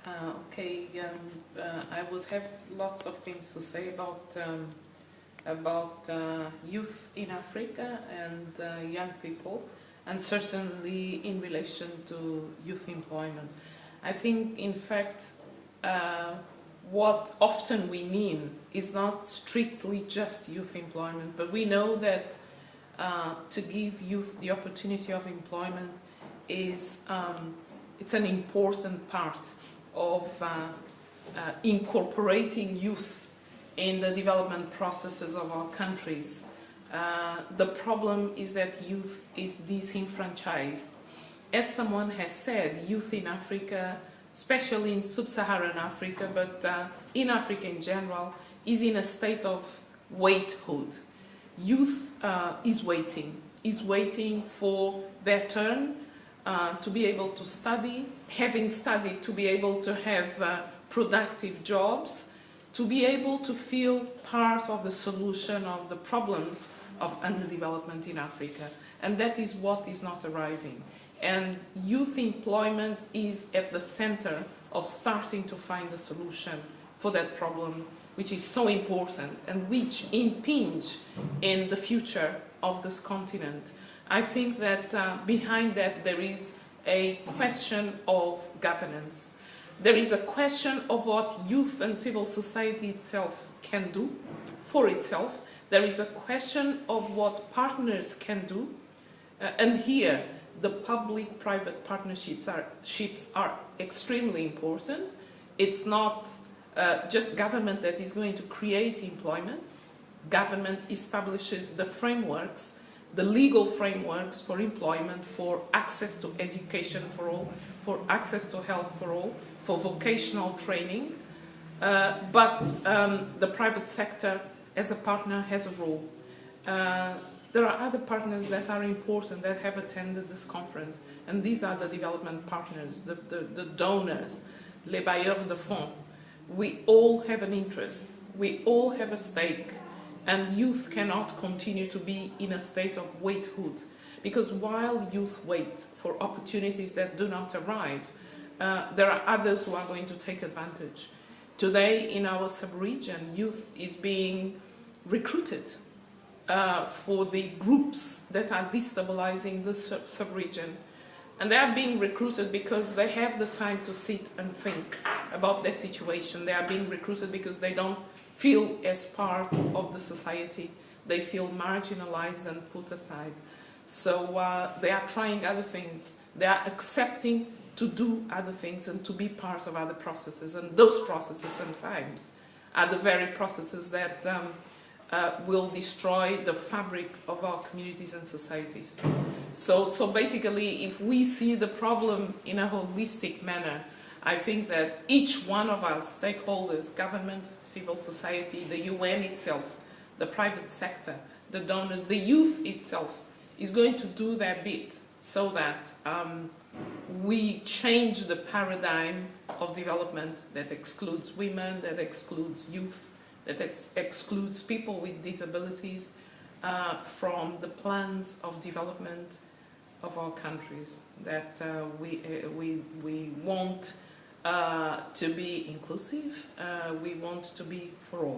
I would have lots of things to say about youth in Africa and young people, and certainly in relation to youth employment. I think, in fact, what often we mean is not strictly just youth employment, but we know that to give youth the opportunity of employment is it's an important part of incorporating youth in the development processes of our countries. The problem is that youth is disenfranchised. As someone has said, youth in Africa, especially in sub-Saharan Africa, but in Africa in general, is in a state of waithood. Youth is waiting for their turn to be able to study, having studied to be able to have productive jobs, to be able to feel part of the solution of the problems of underdevelopment in Africa. And that is what is not arriving. And youth employment is at the center of starting to find a solution for that problem, which is so important and which impinge in the future of this continent. I think that behind that there is a question of governance. There is a question of what youth and civil society itself can do for itself. There is a question of what partners can do. And here, the public-private partnerships are extremely important. It's not just government that is going to create employment. Government establishes the frameworks, the legal frameworks for employment, for access to education for all, for access to health for all, for vocational training. But the private sector as a partner has a role. There are other partners that are important that have attended this conference, and these are the development partners, the donors, les bailleurs de fonds. We all have an interest, we all have a stake, and youth cannot continue to be in a state of waithood, because while youth wait for opportunities that do not arrive, there are others who are going to take advantage. Today in our sub-region, youth is being recruited for the groups that are destabilizing the sub-region. And they are being recruited because they have the time to sit and think about their situation. They are being recruited because they don't feel as part of the society. They feel marginalized and put aside. So they are trying other things. They are accepting to do other things and to be part of other processes. And those processes sometimes are the very processes that will destroy the fabric of our communities and societies. So basically, if we see the problem in a holistic manner, I think that each one of us, stakeholders, governments, civil society, the UN itself, the private sector, the donors, the youth itself, is going to do their bit so that we change the paradigm of development that excludes women, that excludes youth, that excludes people with disabilities from the plans of development of our countries. That we want to be inclusive, we want to be for all.